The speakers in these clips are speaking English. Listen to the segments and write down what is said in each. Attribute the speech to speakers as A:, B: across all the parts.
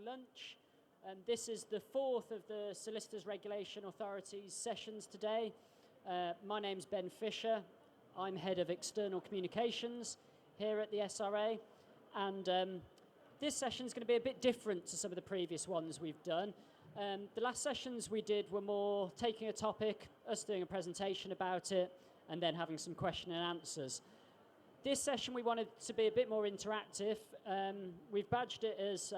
A: lunch. This is the fourth of the Solicitors Regulation Authority's sessions today. My name's Ben Fisher. I'm Head of External Communications here at the SRA. And this session is going to be a bit different to some of the previous ones we've done. The last sessions we did were more taking a topic, us doing a presentation about it, and then having some question and answers. This session we wanted to be a bit more interactive. We've badged it as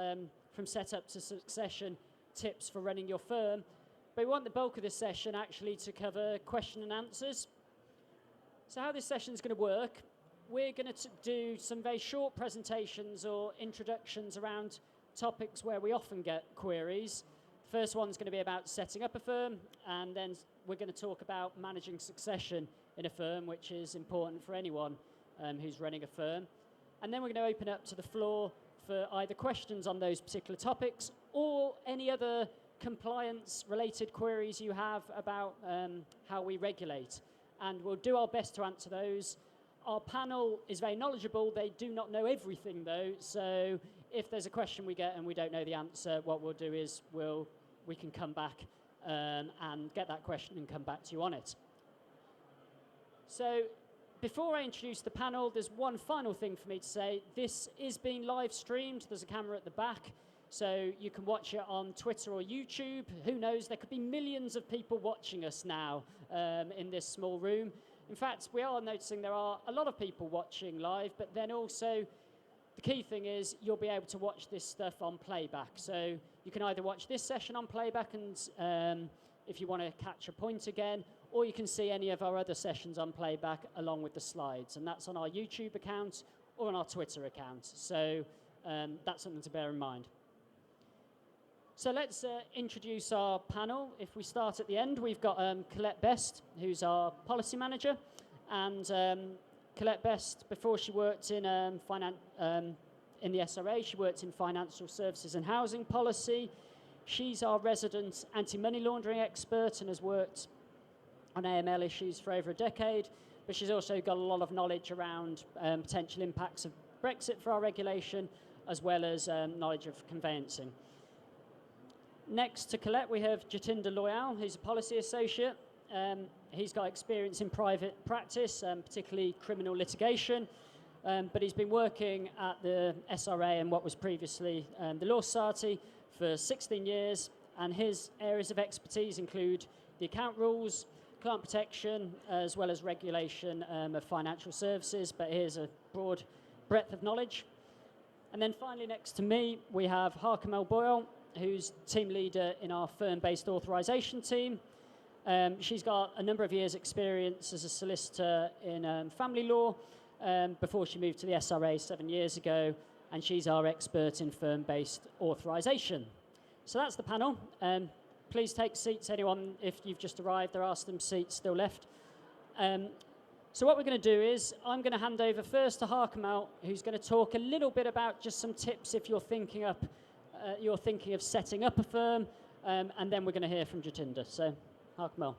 A: from setup to succession tips for running your firm. But we want the bulk of this session actually to cover question and answers. So how this session is going to work, we're going to do some very short presentations or introductions around topics where we often get queries. The first one's going to be about setting up a firm, and then we're going to talk about managing succession in a firm, which is important for anyone who's running a firm. And then we're going to open up to the floor for either questions on those particular topics or any other compliance-related queries you have about how we regulate. And we'll do our best to answer those. Our panel is very knowledgeable. They do not know everything, though. So if there's a question we get and we don't know the answer, what we'll do is we can come back and get that question and come back to you on it. So before I introduce the panel, there's one final thing for me to say. This is being live streamed. There's a camera at the back, so you can watch it on Twitter or YouTube. Who knows? There could be millions of people watching us now in this small room. In fact, we are noticing there are a lot of people watching live, but then also the key thing is you'll be able to watch this stuff on playback. So you can either watch this session on playback and if you want to catch a point again, or you can see any of our other sessions on playback along with the slides. And that's on our YouTube account or on our Twitter account. So that's something to bear in mind. So let's introduce our panel. If we start at the end, we've got Colette Best, who's our policy manager. And Colette Best, before she worked in the SRA, she worked in financial services and housing policy. She's our resident anti-money laundering expert and has worked on AML issues for over a decade, but she's also got a lot of knowledge around potential impacts of Brexit for our regulation, as well as knowledge of conveyancing. Next to Colette, we have Jatinder Loyal, who's a policy associate. He's got experience in private practice, particularly criminal litigation, but he's been working at the SRA and what was previously the Law Society for 16 years, and his areas of expertise include the account rules, client protection, as well as regulation of financial services, but here's a broad breadth of knowledge. And then finally, next to me, we have Harkamel Boyle, who's team leader in our firm-based authorization team. She's got a number of years' experience as a solicitor in family law before she moved to the SRA 7 years ago, and she's our expert in firm-based authorization. So that's the panel. Please take seats, anyone, if you've just arrived. There are some seats still left. So what we're going to do is I'm going to hand over first to Harkamel, who's going to talk a little bit about just some tips if you're thinking of setting up a firm, and then we're going to hear from Jatinder. So, Harkamel.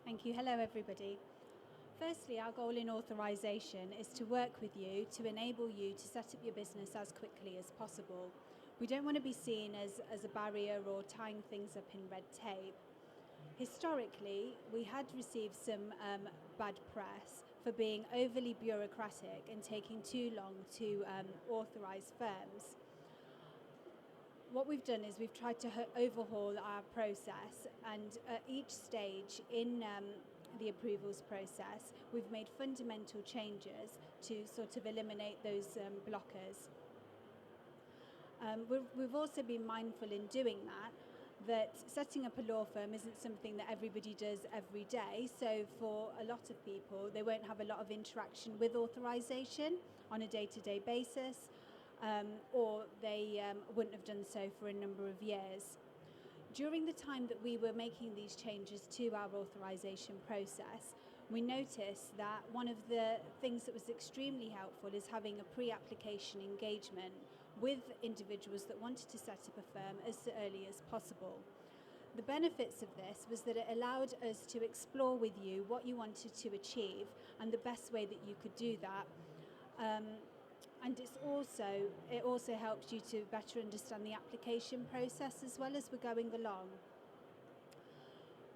B: Thank you. Hello, everybody. Firstly, our goal in authorization is to work with you to enable you to set up your business as quickly as possible. We don't want to be seen as a barrier or tying things up in red tape. Historically, we had received some bad press for being overly bureaucratic and taking too long to authorize firms. What we've done is we've tried to overhaul our process, and at each stage in the approvals process, we've made fundamental changes to sort of eliminate those blockers. We've also been mindful in doing that setting up a law firm isn't something that everybody does every day. So for a lot of people, they won't have a lot of interaction with authorization on a day-to-day basis, or they wouldn't have done so for a number of years. During the time that we were making these changes to our authorization process, we noticed that one of the things that was extremely helpful is having a pre-application engagement with individuals that wanted to set up a firm as early as possible. The benefits of this was that it allowed us to explore with you what you wanted to achieve and the best way that you could do that. And it also helps you to better understand the application process as well as we're going along.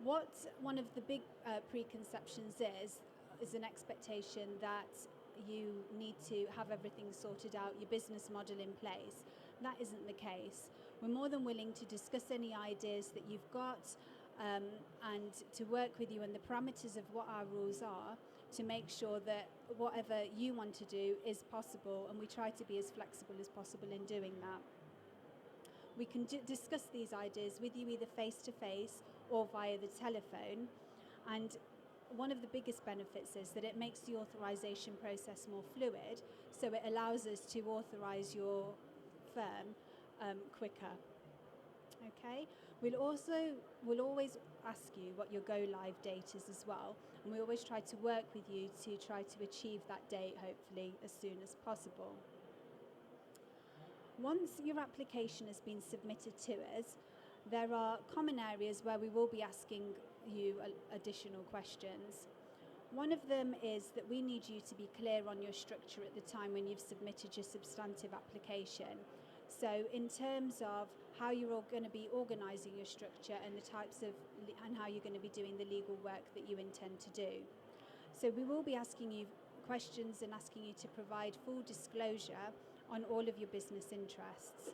B: What one of the big preconceptions is an expectation that you need to have everything sorted out, your business model in place. That isn't the case. We're more than willing to discuss any ideas that you've got and to work with you on the parameters of what our rules are to make sure that whatever you want to do is possible, and we try to be as flexible as possible in doing that. We can discuss these ideas with you either face-to-face or via the telephone, and one of the biggest benefits is that it makes the authorization process more fluid, so it allows us to authorize your firm quicker. Okay. We'll always ask you what your go live date is as well, and we always try to work with you to try to achieve that date hopefully as soon as possible. Once your application has been submitted to us, there are common areas where we will be asking you additional questions. One of them is that we need you to be clear on your structure at the time when you've submitted your substantive application. So in terms of how you're all going to be organising your structure and the types of and how you're going to be doing the legal work that you intend to do. So we will be asking you questions and asking you to provide full disclosure on all of your business interests.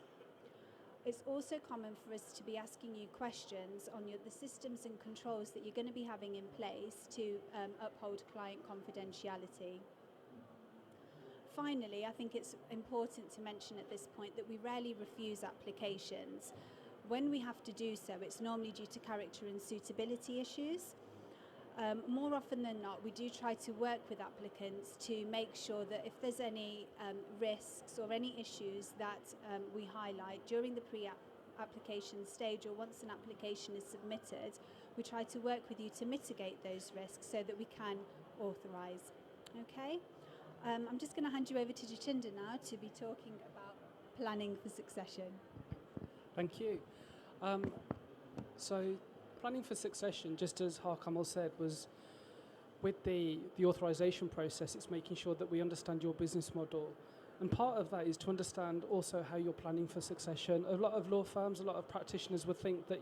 B: It's also common for us to be asking you questions on the systems and controls that you're going to be having in place to uphold client confidentiality. Finally, I think it's important to mention at this point that we rarely refuse applications. When we have to do so, it's normally due to character and suitability issues. More often than not, we do try to work with applicants to make sure that if there's any risks or any issues that we highlight during the pre-application stage or once an application is submitted, we try to work with you to mitigate those risks so that we can authorise. Okay? I'm just going to hand you over to Jacinda now to be talking about planning for succession.
C: Thank you. So planning for succession, just as Harkamal said, was with the authorization process, it's making sure that we understand your business model. And part of that is to understand also how you're planning for succession. A lot of law firms, a lot of practitioners would think that,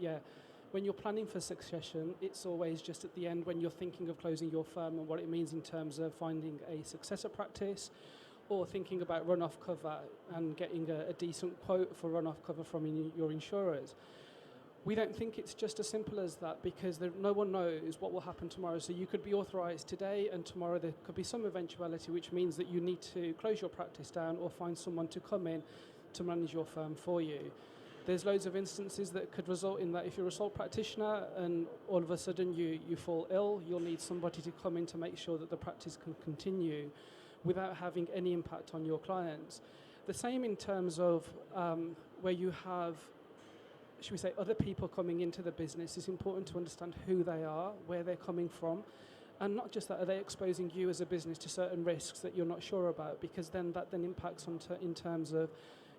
C: when you're planning for succession, it's always just at the end when you're thinking of closing your firm and what it means in terms of finding a successor practice or thinking about run-off cover and getting a decent quote for run-off cover from your insurers. We don't think it's just as simple as that because no one knows what will happen tomorrow. So you could be authorised today and tomorrow there could be some eventuality which means that you need to close your practice down or find someone to come in to manage your firm for you. There's loads of instances that could result in that if you're a sole practitioner and all of a sudden you fall ill, you'll need somebody to come in to make sure that the practice can continue without having any impact on your clients. The same in terms of where you have, should we say, other people coming into the business. It's important to understand who they are, where they're coming from, and not just that, are they exposing you as a business to certain risks that you're not sure about, because then that impacts in terms of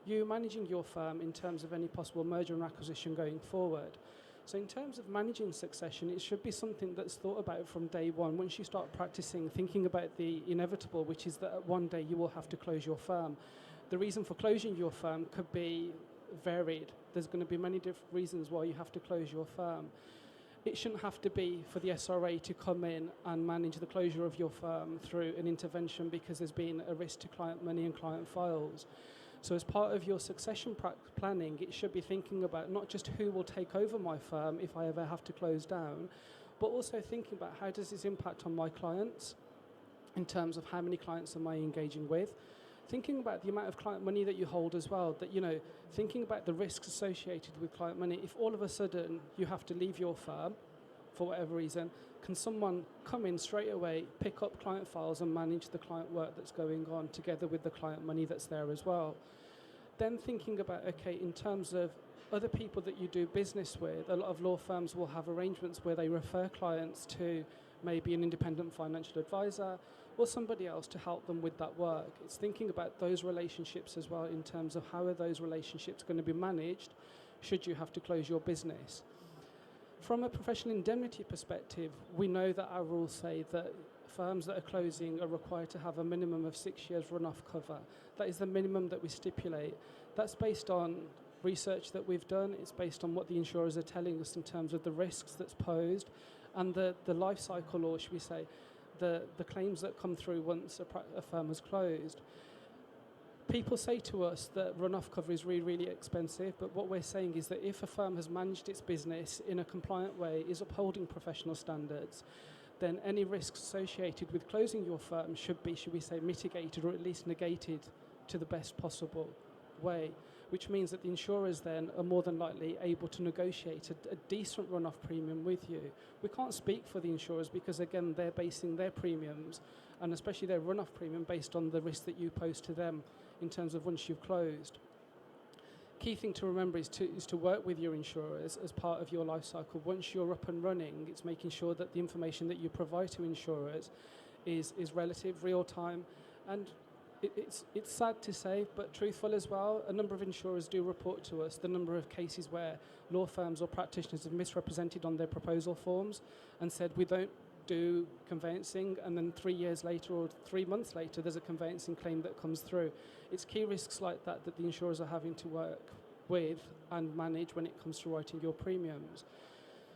C: you managing your firm in terms of any possible merger and acquisition going forward. So in terms of managing succession, it should be something that's thought about from day one. Once you start practicing, thinking about the inevitable, which is that one day you will have to close your firm. The reason for closing your firm could be varied. There's going to be many different reasons why you have to close your firm. It shouldn't have to be for the SRA to come in and manage the closure of your firm through an intervention because there's been a risk to client money and client files. So as part of your succession planning, it should be thinking about not just who will take over my firm if I ever have to close down, but also thinking about how does this impact on my clients in terms of how many clients am I engaging with. Thinking about the amount of client money that you hold as well, that, thinking about the risks associated with client money. If all of a sudden you have to leave your firm for whatever reason, can someone come in straight away, pick up client files and manage the client work that's going on together with the client money that's there as well? Then thinking about, in terms of other people that you do business with, a lot of law firms will have arrangements where they refer clients to maybe an independent financial advisor or somebody else to help them with that work. It's thinking about those relationships as well in terms of how are those relationships going to be managed should you have to close your business. From a professional indemnity perspective, we know that our rules say that firms that are closing are required to have a minimum of 6 years run-off cover. That is the minimum that we stipulate. That's based on research that we've done. It's based on what the insurers are telling us in terms of the risks that's posed and the life cycle, or should we say, the claims that come through once a firm has closed. People say to us that run-off cover is really, really expensive, but what we're saying is that if a firm has managed its business in a compliant way, is upholding professional standards, then any risks associated with closing your firm should be, should we say, mitigated or at least negated to the best possible way, which means that the insurers then are more than likely able to negotiate a decent run-off premium with you. We can't speak for the insurers because, again, they're basing their premiums, and especially their run-off premium, based on the risk that you pose to them in terms of once you've closed. Key thing to remember is to work with your insurers as part of your life cycle. Once you're up and running, it's making sure that the information that you provide to insurers is relative, real time, and it's sad to say, but truthful as well. A number of insurers do report to us the number of cases where law firms or practitioners have misrepresented on their proposal forms and said, we don't do conveyancing, and then 3 years later or 3 months later there's a conveyancing claim that comes through. It's key risks like that that the insurers are having to work with and manage when it comes to writing your premiums.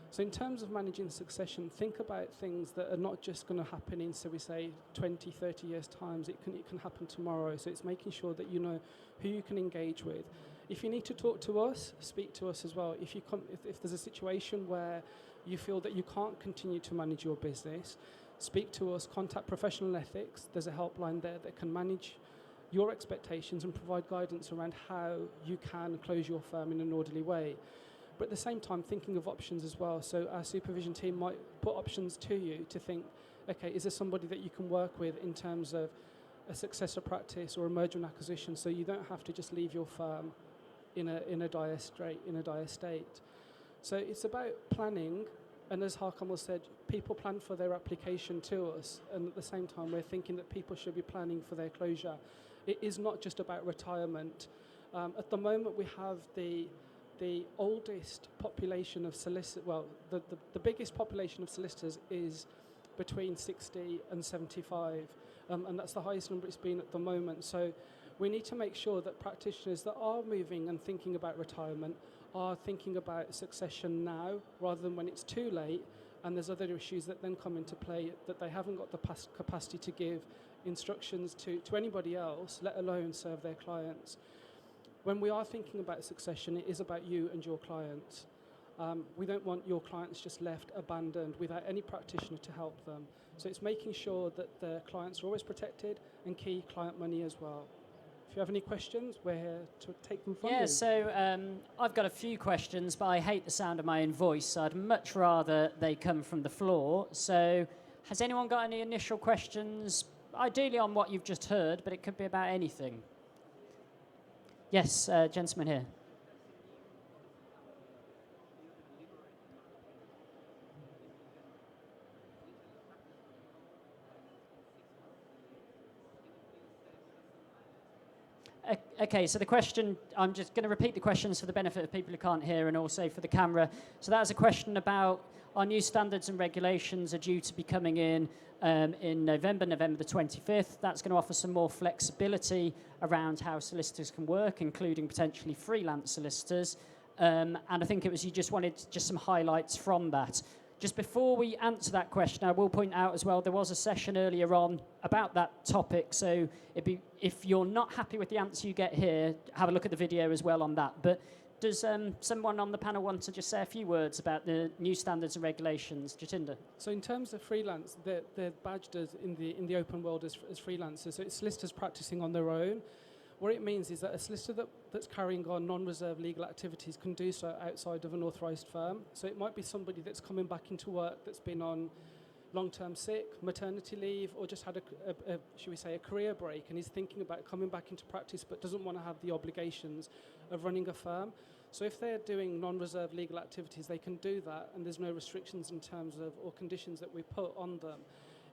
C: So in terms of managing succession, think about things that are not just going to happen in, so we say, 20, 30 years' times. It can happen tomorrow. So it's making sure that you know who you can engage with. If you need to talk to us, speak to us as well. If there's a situation where you feel that you can't continue to manage your business, speak to us, contact Professional Ethics. There's a helpline there that can manage your expectations and provide guidance around how you can close your firm in an orderly way. But at the same time, thinking of options as well. So our supervision team might put options to you to think, okay, is there somebody that you can work with in terms of a successor practice or a merger and acquisition, so you don't have to just leave your firm in a dire state. So it's about planning, and as Harkamel said, people plan for their application to us, and at the same time we're thinking that people should be planning for their closure. It is not just about retirement. At the moment we have the oldest population of solicitors, well, the biggest population of solicitors is between 60 and 75, and that's the highest number it's been at the moment. So we need to make sure that practitioners that are moving and thinking about retirement are thinking about succession now rather than when it's too late and there's other issues that then come into play that they haven't got the capacity to give instructions to anybody else, let alone serve their clients. When we are thinking about succession, it is about you and your clients. We don't want your clients just left abandoned without any practitioner to help them. So it's making sure that the clients are always protected and key client money as well. If you have any questions, we're here to take them from you.
A: Yeah, so I've got a few questions, but I hate the sound of my own voice, so I'd much rather they come from the floor. So has anyone got any initial questions, ideally on what you've just heard, but it could be about anything? Yes, gentleman here. Okay, so the question, I'm just going to repeat the questions for the benefit of people who can't hear and also for the camera. So that was a question about our new standards and regulations are due to be coming in November the 25th. That's going to offer some more flexibility around how solicitors can work, including potentially freelance solicitors. And I think it was you just wanted just some highlights from that. Just before we answer that question, I will point out as well, there was a session earlier on about that topic. So if you're not happy with the answer you get here, have a look at the video as well on that. But does someone on the panel want to just say a few words about the new standards and regulations? Jatinder.
C: So in terms of freelance, they're badged as in the open world as freelancers. So it's solicitors practicing on their own. What it means is that a solicitor that's carrying on non-reserved legal activities can do so outside of an authorised firm. So it might be somebody that's coming back into work that's been on long-term sick, maternity leave, or just had should we say, a career break, and is thinking about coming back into practice but doesn't want to have the obligations of running a firm. So if they're doing non-reserved legal activities, they can do that, and there's no restrictions in terms of or conditions that we put on them.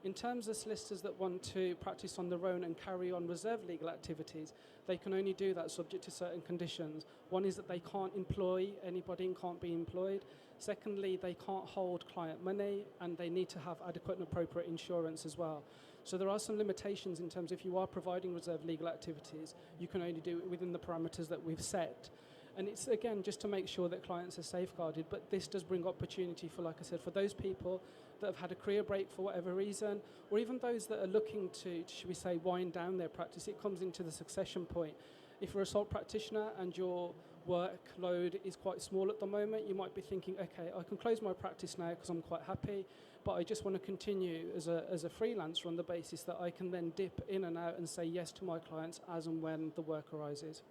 C: In terms of solicitors that want to practice on their own and carry on reserved legal activities, they can only do that subject to certain conditions. One is that they can't employ anybody and can't be employed. Secondly, they can't hold client money, and they need to have adequate and appropriate insurance as well. So there are some limitations in terms of if you are providing reserved legal activities, you can only do it within the parameters that we've set. And it's, again, just to make sure that clients are safeguarded, but this does bring opportunity for, like I said, for those people that have had a career break for whatever reason, or even those that are looking to, should we say, wind down their practice. It comes into the succession point. If you're a sole practitioner and your workload is quite small at the moment, you might be thinking, okay, I can close my practice now because I'm quite happy, but I just want to continue as a freelancer on the basis that I can then dip in and out and say yes to my clients as and when the work arises.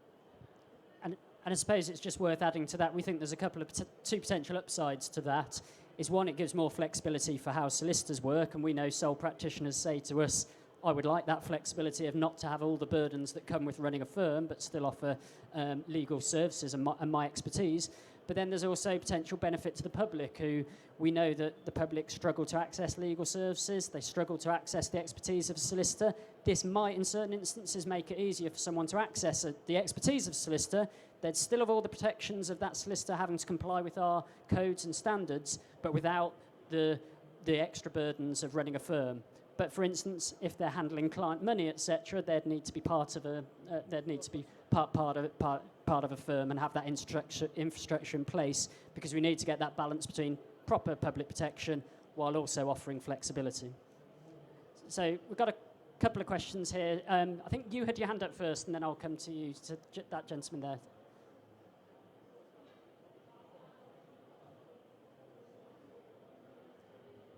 A: And I suppose it's just worth adding to that, we think there's a couple of two potential upsides to that. Is one, it gives more flexibility for how solicitors work, and we know sole practitioners say to us, I would like that flexibility of not to have all the burdens that come with running a firm, but still offer legal services and my expertise. But then there's also potential benefit to the public, who we know that the public struggle to access legal services, they struggle to access the expertise of a solicitor. This might, in certain instances, make it easier for someone to access the expertise of a solicitor. They'd still have all the protections of that solicitor having to comply with our codes and standards, but without the extra burdens of running a firm. But for instance, if they're handling client money, etc., they'd need to be part of a part of a firm and have that infrastructure in place, because we need to get that balance between proper public protection while also offering flexibility. So we've got a couple of questions here. I think you had your hand up first, and then I'll come to you, to that gentleman there.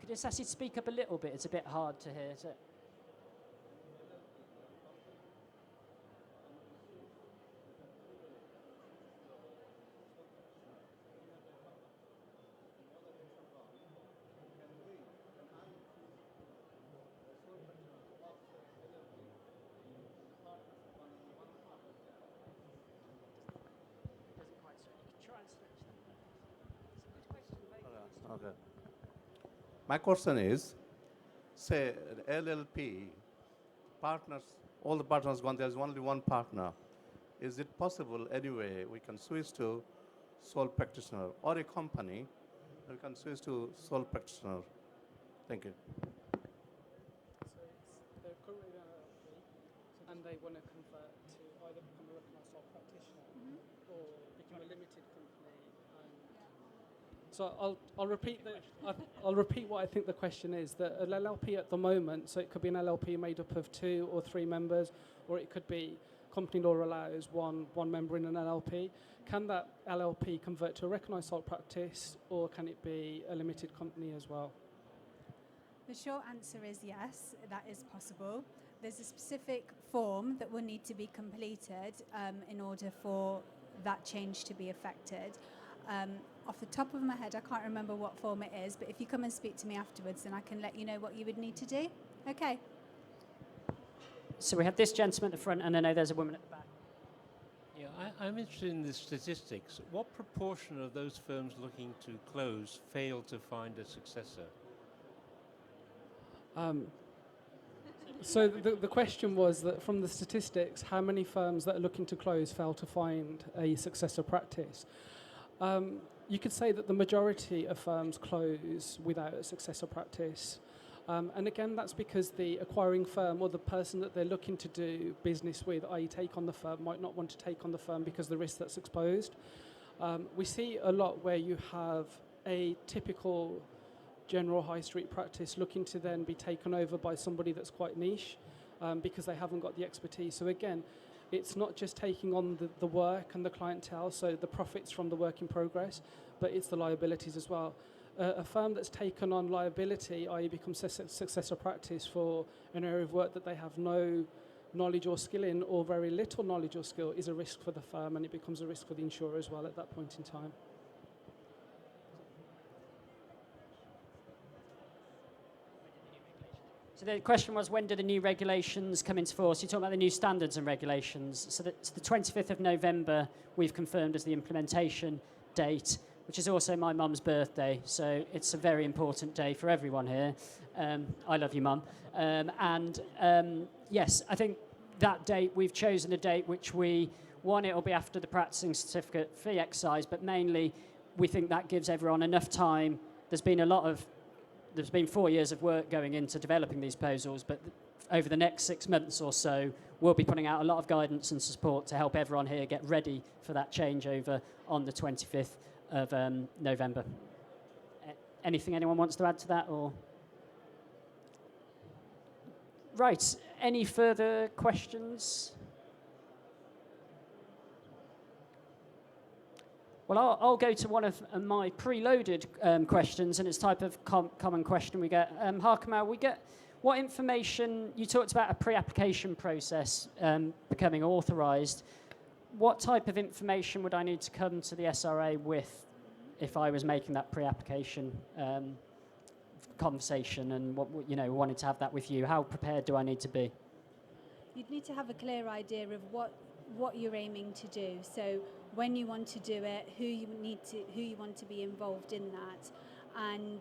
A: Could I just ask you to speak up a little bit? It's a bit hard to hear. So.
D: Okay. My question is, say LLP partners, all the partners gone, there's only one partner. Is it possible anyway we can switch to sole practitioner, or a company we can switch to sole practitioner? Thank you.
C: So they're currently an LLP, and they want to convert to either become a recognised sole practitioner or become a limited company. So I'll repeat what I think the question is. That an LLP at the moment, so it could be an LLP made up of 2 or 3 members, or it could be company law allows one member in an LLP. Can that LLP convert to a recognised sole practice, or can it be a limited company as well?
B: The short answer is yes, that is possible. There's a specific form that will need to be completed in order for that change to be effected. Off the top of my head, I can't remember what form it is, but if you come and speak to me afterwards, then I can let you know what you would need to do. Okay.
A: So we have this gentleman at the front, and I know there's a woman at the back.
E: Yeah, I'm interested in the statistics. What proportion of those firms looking to close fail to find a successor?
C: So the question was that from the statistics, how many firms that are looking to close fail to find a successor practice? You could say that the majority of firms close without a successor practice. And again, that's because the acquiring firm or the person that they're looking to do business with, i.e. take on the firm, might not want to take on the firm because of the risk that's exposed. We see a lot where you have a typical general high street practice looking to then be taken over by somebody that's quite niche because they haven't got the expertise. So again, it's not just taking on the work and the clientele, so the profits from the work in progress, but it's the liabilities as well. A firm that's taken on liability, i.e. becomes a successor practice for an area of work that they have no knowledge or skill in, or very little knowledge or skill, is a risk for the firm, and it becomes a risk for the insurer as well at that point in time.
A: So the question was, when do the new regulations come into force? You're talking about the new standards and regulations. So that's the 25th of November we've confirmed as the implementation date. which is also my mum's birthday. So it's a very important day for everyone here. I love you, Mum. Yes, I think that date, we've chosen a date which it'll be after the practicing certificate fee exercise, but mainly we think that gives everyone enough time. There's been 4 years of work going into developing these proposals, but over the next 6 months or so, we'll be putting out a lot of guidance and support to help everyone here get ready for that changeover on the 25th of November. Anything anyone wants to add to that? Or right, any further questions? Well, I'll go to one of my preloaded questions, and it's type of common question we get. Harkamal, what information, you talked about a pre-application process becoming authorised. What type of information would I need to come to the SRA with if I was making that pre-application conversation and wanted to have that with you? How prepared do I need to be?
B: You'd need to have a clear idea of what you're aiming to do. So when you want to do it, who you want to be involved in that, and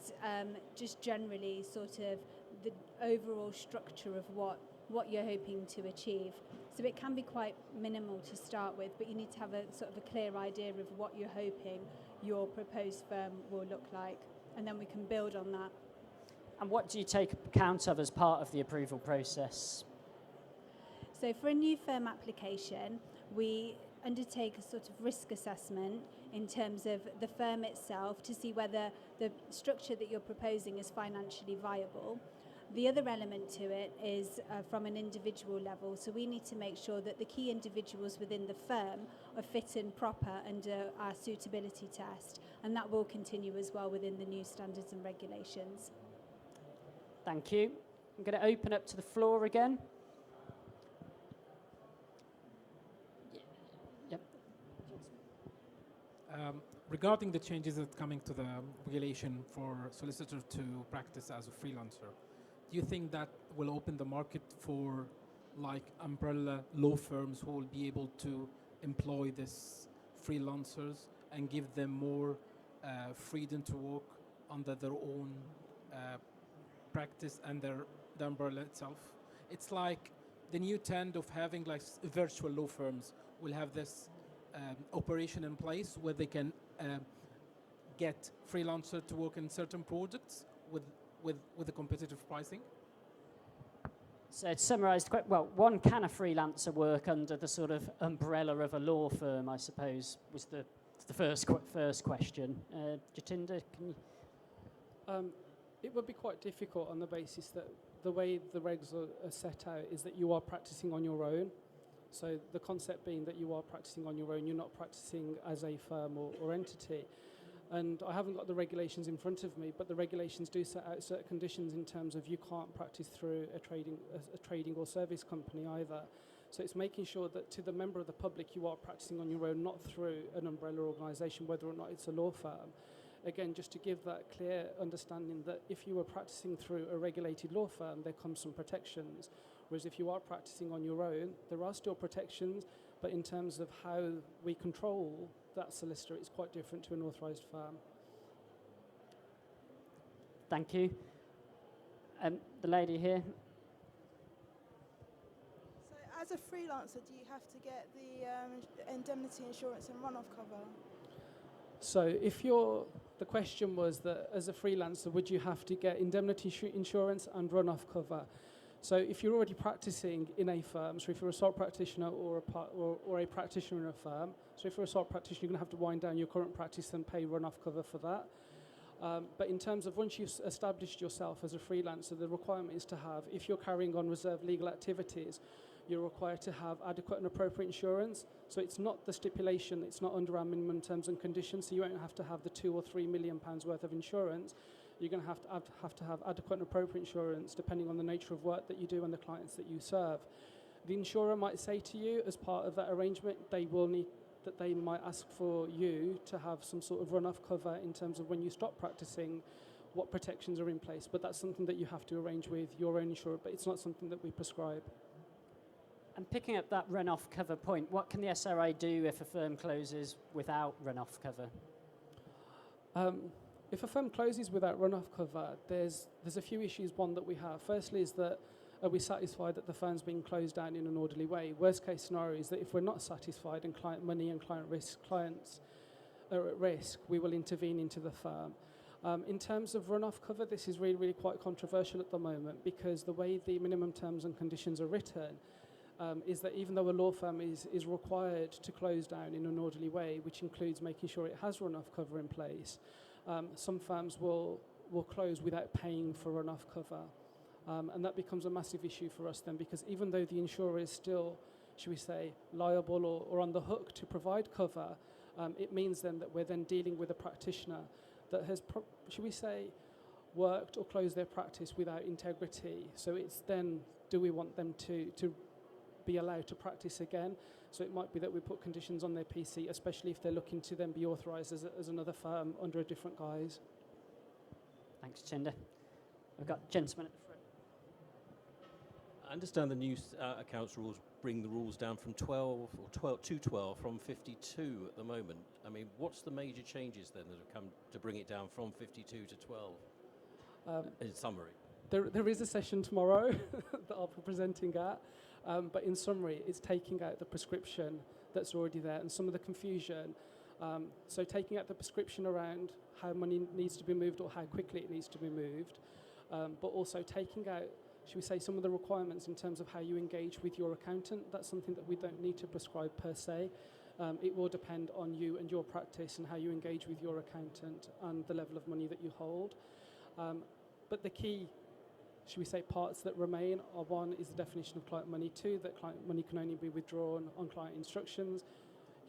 B: just generally sort of the overall structure of what you're hoping to achieve. So it can be quite minimal to start with, but you need to have a sort of a clear idea of what you're hoping your proposed firm will look like, and then we can build on that.
A: And what do you take account of as part of the approval process?
B: So for a new firm application, we undertake a sort of risk assessment in terms of the firm itself to see whether the structure that you're proposing is financially viable. The other element to it is from an individual level. So we need to make sure that the key individuals within the firm are fit and proper under our suitability test, and that will continue as well within the new standards and regulations.
A: Thank you. I'm going to open up to the floor again. Yep.
F: Regarding the changes that are coming to the regulation for solicitors to practice as a freelancer, do you think that will open the market for like umbrella law firms who will be able to employ these freelancers and give them more freedom to work under their own practice and the umbrella itself? It's like the new trend of having like virtual law firms will have this operation in place where they can get freelancer to work in certain projects with a competitive pricing.
A: So to summarise, one, can a freelancer work under the sort of umbrella of a law firm, I suppose, was the first question. Jatinder, can you?
C: It would be quite difficult on the basis that the way the regs are set out is that you are practicing on your own. So the concept being that you are practicing on your own, you're not practicing as a firm or entity. And I haven't got the regulations in front of me, but the regulations do set out certain conditions in terms of you can't practice through a trading or service company either. So it's making sure that to the member of the public you are practicing on your own, not through an umbrella organisation, whether or not it's a law firm. Again, just to give that clear understanding that if you were practicing through a regulated law firm, there comes some protections. Whereas if you are practicing on your own, there are still protections, but in terms of how we control that solicitor, it's quite different to an authorised firm.
A: Thank you. The lady here.
G: So as a freelancer, do you have to get the indemnity insurance and run-off cover?
C: So the question was that as a freelancer, would you have to get indemnity insurance and run-off cover? So if you're already practicing in a firm, so if you're a sole practitioner or a practitioner in a firm, so if you're a sole practitioner, you're going to have to wind down your current practice and pay run-off cover for that. But in terms of once you've established yourself as a freelancer, the requirement is to have, if you're carrying on reserved legal activities, you're required to have adequate and appropriate insurance. So it's not the stipulation, it's not under our minimum terms and conditions, so you won't have to have the £2 or £3 million worth of insurance. You're going to have adequate and appropriate insurance depending on the nature of work that you do and the clients that you serve. The insurer might say to you, as part of that arrangement, they might ask for you to have some sort of run-off cover in terms of when you stop practicing, what protections are in place. But that's something that you have to arrange with your own insurer, but it's not something that we prescribe.
A: And picking up that run-off cover point, what can the SRA do if a firm closes without run-off cover?
C: If a firm closes without run-off cover, there's a few issues. One that we have. Firstly is that are we satisfied that the firm's being closed down in an orderly way? Worst case scenario is that if we're not satisfied and client money and clients are at risk, we will intervene into the firm. In terms of run-off cover, this is really, really quite controversial at the moment because the way the minimum terms and conditions are written is that even though a law firm is required to close down in an orderly way, which includes making sure it has run-off cover in place, some firms will close without paying for run-off cover. And that becomes a massive issue for us then because even though the insurer is still, should we say, liable or on the hook to provide cover, it means then that we're then dealing with a practitioner that has, should we say, worked or closed their practice without integrity. So it's then, do we want them to be allowed to practice again? So it might be that we put conditions on their PC, especially if they're looking to then be authorised as another firm under a different guise.
A: Thanks, Chinder. We've got gentlemen at the front.
H: I understand the new accounts rules bring the rules down from 12 to 12 from 52 at the moment. I mean, what's the major changes then that have come to bring it down from 52 to 12? In summary.
C: There is a session tomorrow that I'll be presenting at, but in summary, it's taking out the prescription that's already there and some of the confusion. So taking out the prescription around how money needs to be moved or how quickly it needs to be moved, but also taking out, should we say, some of the requirements in terms of how you engage with your accountant. That's something that we don't need to prescribe per se. It will depend on you and your practice and how you engage with your accountant and the level of money that you hold. But the key, should we say, parts that remain are: one is the definition of client money, two, that client money can only be withdrawn on client instructions.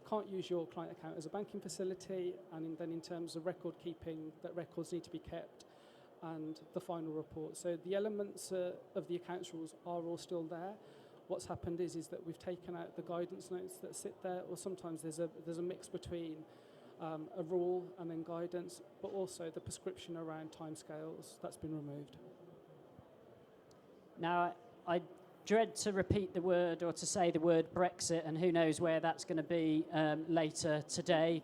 C: You can't use your client account as a banking facility, and then in terms of record keeping, that records need to be kept, and the final report. So the elements of the accounts rules are all still there. What's happened is that we've taken out the guidance notes that sit there, or sometimes there's a mix between a rule and then guidance, but also the prescription around timescales, that's been removed.
A: Now, I dread to repeat the word or to say the word Brexit, and who knows where that's going to be later today.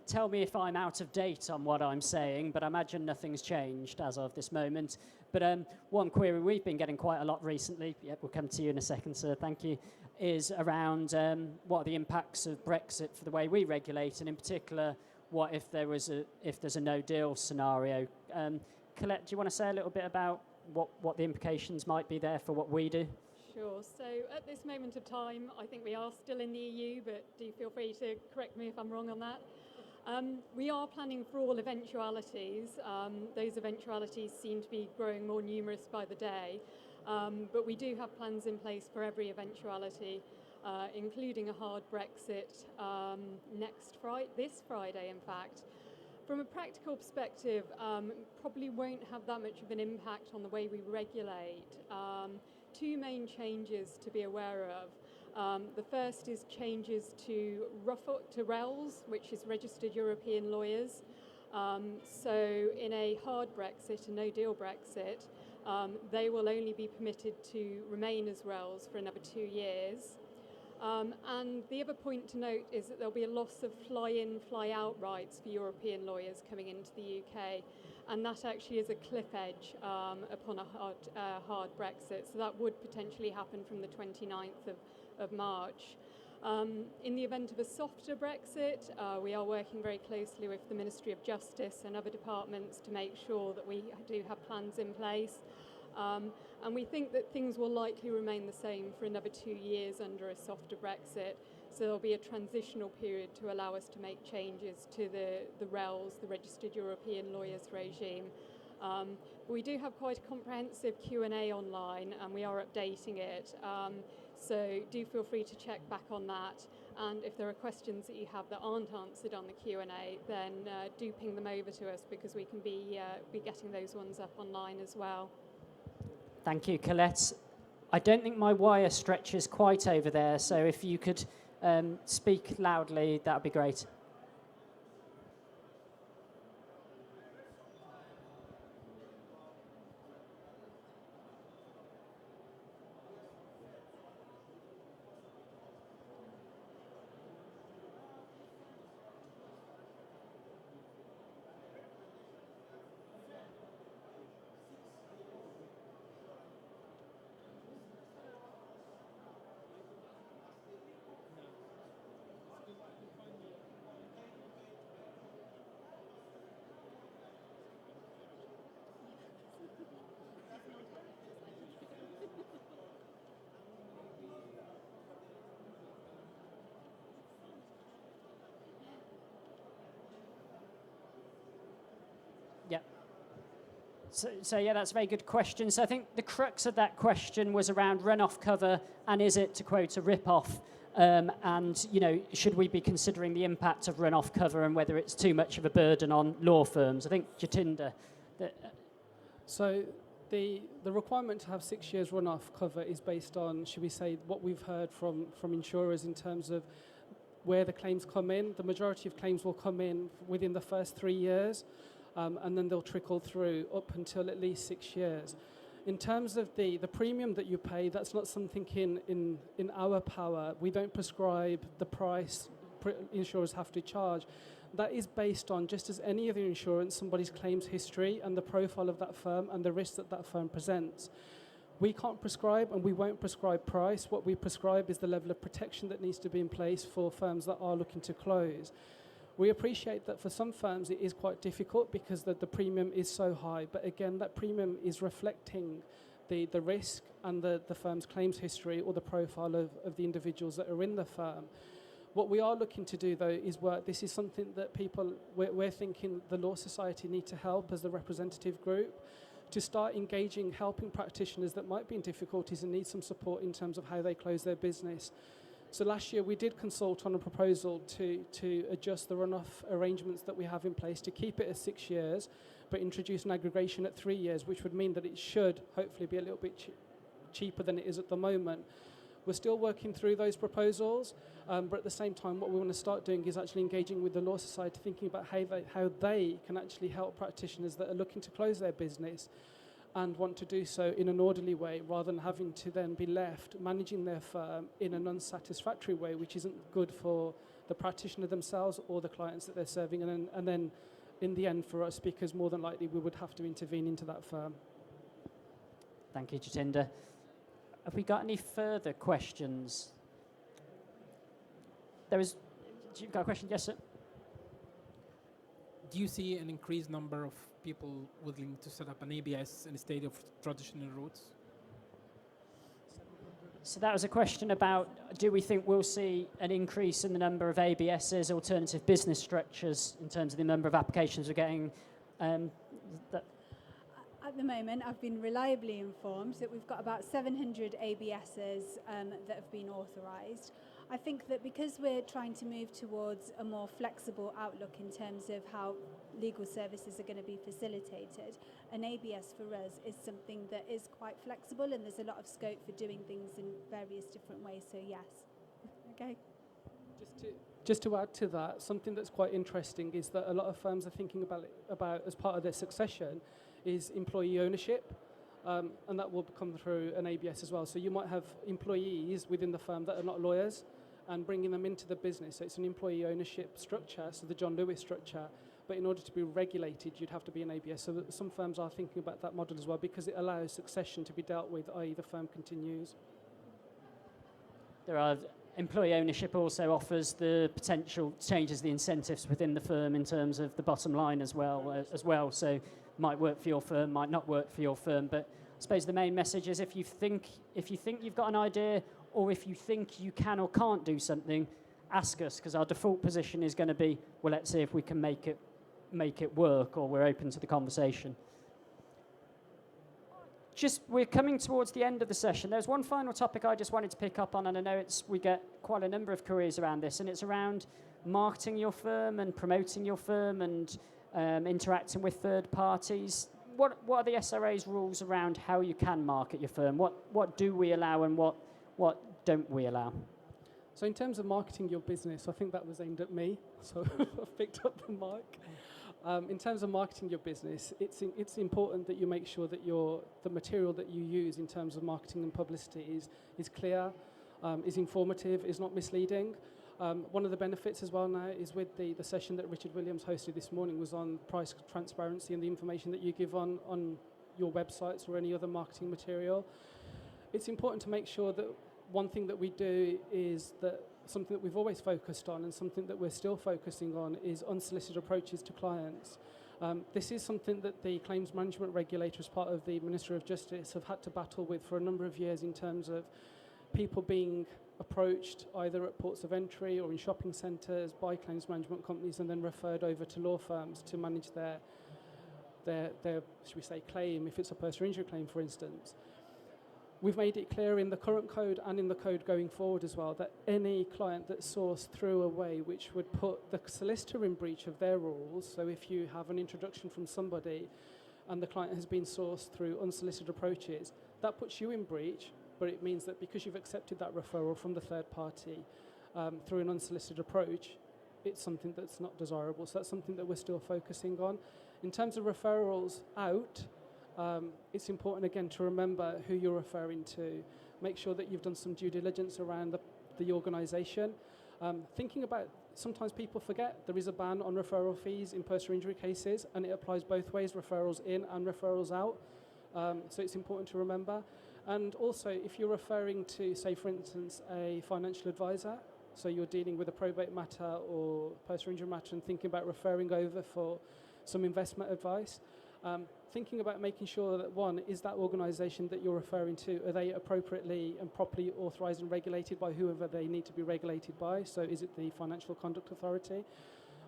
A: Tell me if I'm out of date on what I'm saying, but I imagine nothing's changed as of this moment. But one query we've been getting quite a lot recently, yep, we'll come to you in a second, sir, thank you, is around what are the impacts of Brexit for the way we regulate, and in particular, what if there's a no-deal scenario. Colette, do you want to say a little bit about what the implications might be there for what we do?
I: Sure. So at this moment of time, I think we are still in the EU, but do feel free to correct me if I'm wrong on that. We are planning for all eventualities. Those eventualities seem to be growing more numerous by the day, but we do have plans in place for every eventuality, including a hard Brexit this Friday, in fact. From a practical perspective, probably won't have that much of an impact on the way we regulate. Two main changes to be aware of. The first is changes to RELs, which is Registered European Lawyers. So in a hard Brexit, a no-deal Brexit, they will only be permitted to remain as RELs for another 2 years. And the other point to note is that there'll be a loss of fly-in, fly-out rights for European lawyers coming into the UK, and that actually is a cliff edge upon a hard Brexit, so that would potentially happen from the 29th of March. In the event of a softer Brexit, we are working very closely with the Ministry of Justice and other departments to make sure that we do have plans in place. And we think that things will likely remain the same for another 2 years under a softer Brexit. So there'll be a transitional period to allow us to make changes to the RELs, the Registered European Lawyers regime. We do have quite a comprehensive Q&A online, and we are updating it. So do feel free to check back on that. And if there are questions that you have that aren't answered on the Q&A, then do ping them over to us, because we can be getting those ones up online as well.
A: Thank you, Colette. I don't think my wire stretches quite over there, so if you could speak loudly, that would be great. So yeah, that's a very good question. So I think the crux of that question was around run-off cover, and is it, to quote, a rip-off? And, you know, should we be considering the impact of run-off cover and whether it's too much of a burden on law firms? I think, Jatinder.
C: So the requirement to have 6 years run-off cover is based on, should we say, what we've heard from insurers in terms of where the claims come in. The majority of claims will come in within the first 3 years. And then they'll trickle through up until at least 6 years. In terms of the premium that you pay, that's not something in our power. We don't prescribe the price insurers have to charge. That is based on, just as any other insurance, somebody's claims history and the profile of that firm and the risk that that firm presents. We can't prescribe and we won't prescribe price. What we prescribe is the level of protection that needs to be in place for firms that are looking to close. We appreciate that for some firms it is quite difficult because the premium is so high, but again, that premium is reflecting the risk and the firm's claims history or the profile of the individuals that are in the firm. What we are looking to do, though, is work. This is something that we're thinking the Law Society need to help as the representative group to start engaging, helping practitioners that might be in difficulties and need some support in terms of how they close their business. So last year we did consult on a proposal to adjust the run-off arrangements that we have in place to keep it at 6 years, but introduce an aggregation at 3 years, which would mean that it should hopefully be a little bit cheaper than it is at the moment. We're still working through those proposals, but at the same time, what we want to start doing is actually engaging with the Law Society, thinking about how they can actually help practitioners that are looking to close their business and want to do so in an orderly way rather than having to then be left managing their firm in an unsatisfactory way, which isn't good for the practitioner themselves or the clients that they're serving, and then in the end for us, because more than likely we would have to intervene into that firm.
A: Thank you, Jatinder. Have we got any further questions? You've got a question? Yes, sir.
F: Do you see an increased number of people willing to set up an ABS instead of traditional routes?
A: So that was a question about, do we think we'll see an increase in the number of ABSs, alternative business structures, in terms of the number of applications we're getting?
B: At the moment, I've been reliably informed that we've got about 700 ABSs that have been authorised. I think that because we're trying to move towards a more flexible outlook in terms of how legal services are going to be facilitated, an ABS for us is something that is quite flexible, and there's a lot of scope for doing things in various different ways, so yes. Okay.
C: Just to add to that, something that's quite interesting is that a lot of firms are thinking about as part of their succession is employee ownership, and that will come through an ABS as well. So you might have employees within the firm that are not lawyers and bringing them into the business. So it's an employee ownership structure, so the John Lewis structure, but in order to be regulated, you'd have to be an ABS. So some firms are thinking about that model as well because it allows succession to be dealt with, i.e. the firm continues.
A: Employee ownership also offers the potential changes the incentives within the firm in terms of the bottom line as well. So might work for your firm, might not work for your firm. But I suppose the main message is if you think you've got an idea, or if you think you can or can't do something, ask us, because our default position is going to be, well, let's see if we can make it work, or we're open to the conversation. We're coming towards the end of the session. There's one final topic I just wanted to pick up on, and I know we get quite a number of queries around this, and it's around marketing your firm and promoting your firm and interacting with third parties. What are the SRA's rules around how you can market your firm? What do we allow and what don't we allow?
C: So in terms of marketing your business, I think that was aimed at me, so I've picked up the mic. In terms of marketing your business, it's important that you make sure that the material that you use in terms of marketing and publicity is clear, is informative, is not misleading. One of the benefits as well now is with the session that Richard Williams hosted this morning was on price transparency and the information that you give on your websites or any other marketing material. It's important to make sure that one thing that we do is that something that we've always focused on and something that we're still focusing on is unsolicited approaches to clients. This is something that the claims management regulator as part of the Ministry of Justice have had to battle with for a number of years in terms of people being approached either at ports of entry or in shopping centres by claims management companies and then referred over to law firms to manage their their should we say, claim, if it's a personal injury claim, for instance. We've made it clear in the current code and in the code going forward as well that any client that's sourced through a way which would put the solicitor in breach of their rules, so if you have an introduction from somebody and the client has been sourced through unsolicited approaches, that puts you in breach, but it means that because you've accepted that referral from the third party through an unsolicited approach, it's something that's not desirable. So that's something that we're still focusing on. In terms of referrals out, it's important again to remember who you're referring to. Make sure that you've done some due diligence around the organisation. Thinking about, sometimes people forget there is a ban on referral fees in personal injury cases, and it applies both ways, referrals in and referrals out. So it's important to remember. And also, if you're referring to, say for instance, a financial advisor, so you're dealing with a probate matter or personal injury matter and thinking about referring over for some investment advice, thinking about making sure that, one, is that organisation that you're referring to, are they appropriately and properly authorised and regulated by whoever they need to be regulated by? So is it the Financial Conduct Authority?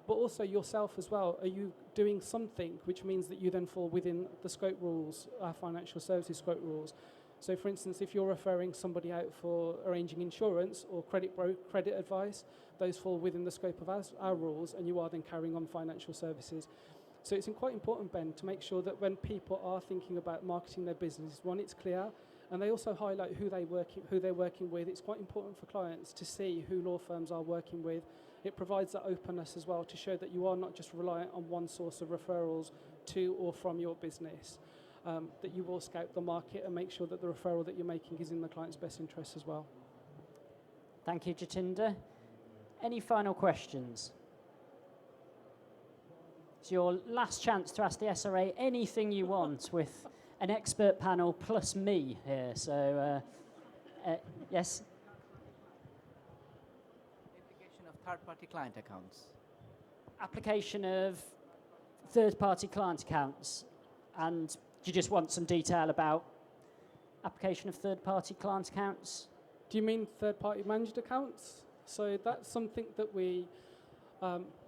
C: But also yourself as well, are you doing something which means that you then fall within the scope rules, our financial services scope rules? So for instance, if you're referring somebody out for arranging insurance or credit advice, those fall within the scope of our rules, and you are then carrying on financial services. So it's quite important, Ben, to make sure that when people are thinking about marketing their business, one, it's clear, and they also highlight who they're working with. It's quite important for clients to see who law firms are working with. It provides that openness as well to show that you are not just reliant on one source of referrals to or from your business, that you will scout the market and make sure that the referral that you're making is in the client's best interest as well.
A: Thank you, Jatinder. Any final questions? It's your last chance to ask the SRA anything you want with an expert panel plus me here. So, yes?
J: Application of third-party client accounts.
A: Application of third-party client accounts. And you just want some detail about application of third-party client accounts?
C: Do you mean third-party managed accounts? So that's something that we...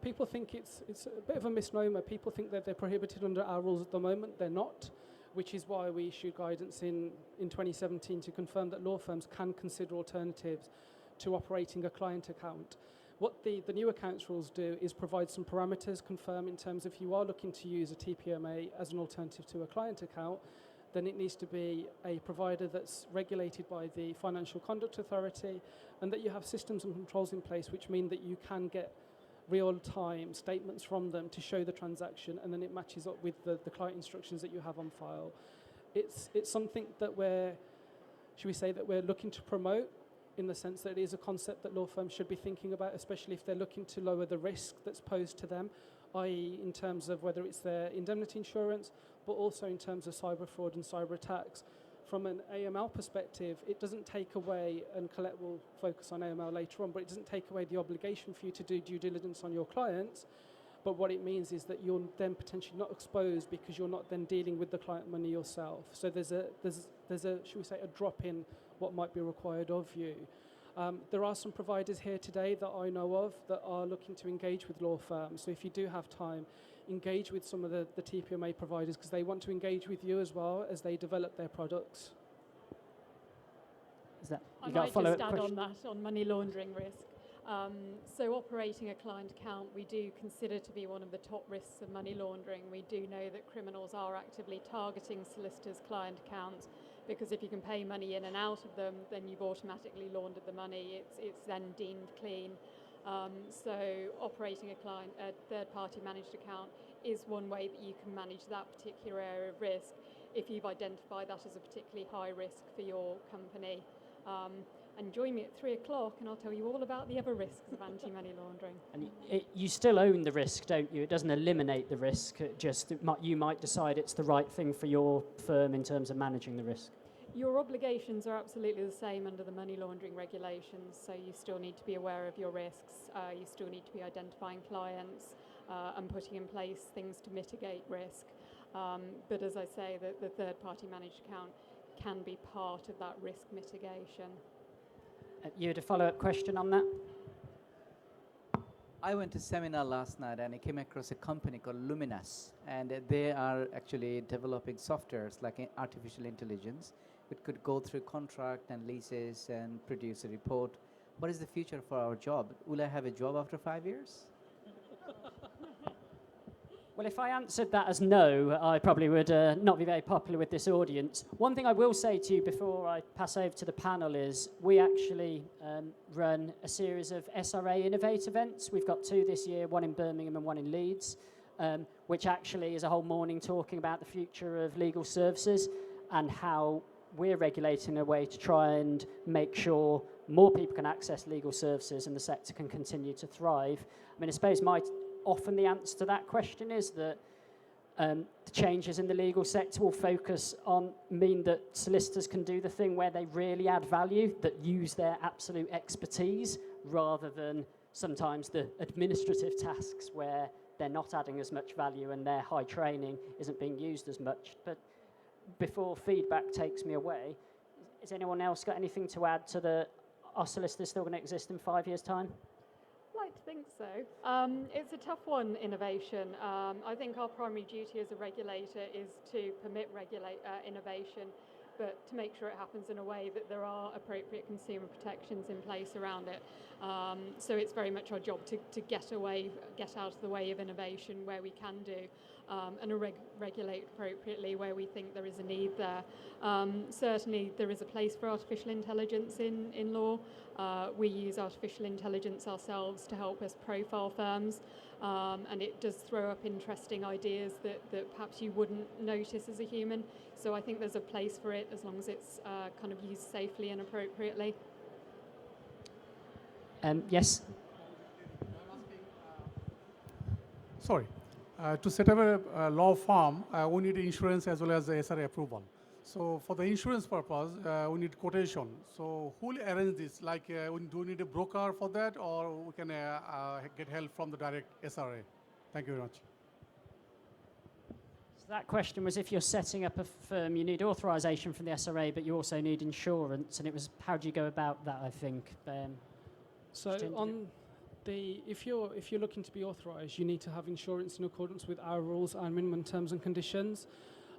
C: people think it's a bit of a misnomer. People think that they're prohibited under our rules at the moment. They're not, which is why we issued guidance in 2017 to confirm that law firms can consider alternatives to operating a client account. What the new accounts rules do is provide some parameters, confirm in terms of if you are looking to use a TPMA as an alternative to a client account, then it needs to be a provider that's regulated by the Financial Conduct Authority, and that you have systems and controls in place which mean that you can get real-time statements from them to show the transaction, and then it matches up with the client instructions that you have on file. It's something that we're looking to promote, in the sense that it is a concept that law firms should be thinking about, especially if they're looking to lower the risk that's posed to them, i.e. in terms of whether it's their indemnity insurance, but also in terms of cyber fraud and cyber attacks. From an AML perspective, it doesn't take away, and Colette will focus on AML later on, but it doesn't take away the obligation for you to do due diligence on your clients. But what it means is that you're then potentially not exposed because you're not then dealing with the client money yourself. So there's a should we say, a drop in what might be required of you. There are some providers here today that I know of that are looking to engage with law firms. So if you do have time, engage with some of the TPMA providers, because they want to engage with you as well as they develop their products.
I: I might just add on that, on money laundering risk. So operating a client account, we do consider to be one of the top risks of money laundering. We do know that criminals are actively targeting solicitors' client accounts, because if you can pay money in and out of them, then you've automatically laundered the money. It's then deemed clean. So operating a third-party managed account is one way that you can manage that particular area of risk if you've identified that as a particularly high risk for your company. And join me at 3 o'clock and I'll tell you all about the other risks of anti-money laundering.
A: And you still own the risk, don't you? It doesn't eliminate the risk, you might decide it's the right thing for your firm in terms of managing the risk.
I: Your obligations are absolutely the same under the money laundering regulations, so you still need to be aware of your risks, you still need to be identifying clients and putting in place things to mitigate risk. But as I say, the third-party managed account can be part of that risk mitigation.
A: You had a follow-up question on that?
J: I went to a seminar last night and I came across a company called Luminous, and they are actually developing softwares like artificial intelligence. It could go through contract and leases and produce a report. What is the future for our job? Will I have a job after 5 years?
A: Well, if I answered that as no, I probably would not be very popular with this audience. One thing I will say to you before I pass over to the panel is we actually run a series of SRA Innovate events. We've got 2 this year, one in Birmingham and one in Leeds, which actually is a whole morning talking about the future of legal services and how we're regulating a way to try and make sure more people can access legal services and the sector can continue to thrive. I mean, I suppose often the answer to that question is that the changes in the legal sector will mean that solicitors can do the thing where they really add value, that use their absolute expertise, rather than sometimes the administrative tasks where they're not adding as much value and their high training isn't being used as much. But before feedback takes me away, has anyone else got anything to add to are solicitors still going to exist in 5 years' time?
I: I'd like to think so. It's a tough one, innovation. I think our primary duty as a regulator is to permit innovation, but to make sure it happens in a way that there are appropriate consumer protections in place around it. So it's very much our job to get out of the way of innovation where we can do, and regulate appropriately where we think there is a need there. Certainly there is a place for artificial intelligence in law. We use artificial intelligence ourselves to help us profile firms, and it does throw up interesting ideas that perhaps you wouldn't notice as a human. So I think there's a place for it as long as it's kind of used safely and appropriately.
A: Yes?
K: Sorry. To set up a law firm, we need insurance as well as the SRA approval. So for the insurance purpose, we need quotation. So who will arrange this? Like, do we need a broker for that, or we can get help from the direct SRA? Thank you very much.
A: So that question was, if you're setting up a firm, you need authorization from the SRA, but you also need insurance, and it was, how do you go about that, I think?
C: So if you're looking to be authorised, you need to have insurance in accordance with our rules and minimum terms and conditions.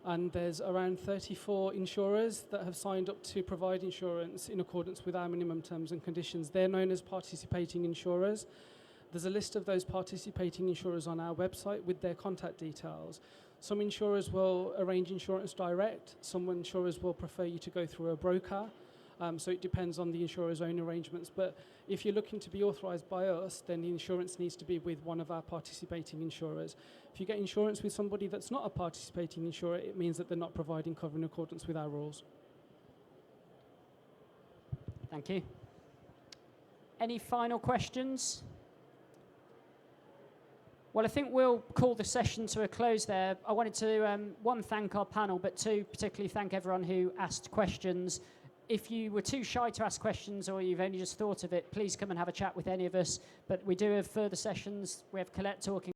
C: And there's around 34 insurers that have signed up to provide insurance in accordance with our minimum terms and conditions. They're known as participating insurers. There's a list of those participating insurers on our website with their contact details. Some insurers will arrange insurance direct. Some insurers will prefer you to go through a broker. So it depends on the insurer's own arrangements. But if you're looking to be authorised by us, then the insurance needs to be with one of our participating insurers. If you get insurance with somebody that's not a participating insurer, it means that they're not providing cover in accordance with our rules.
A: Thank you. Any final questions? Well, I think we'll call the session to a close there. I wanted to, one, thank our panel, but two, particularly thank everyone who asked questions. If you were too shy to ask questions or you've only just thought of it, please come and have a chat with any of us. But we do have further sessions. We have Colette talking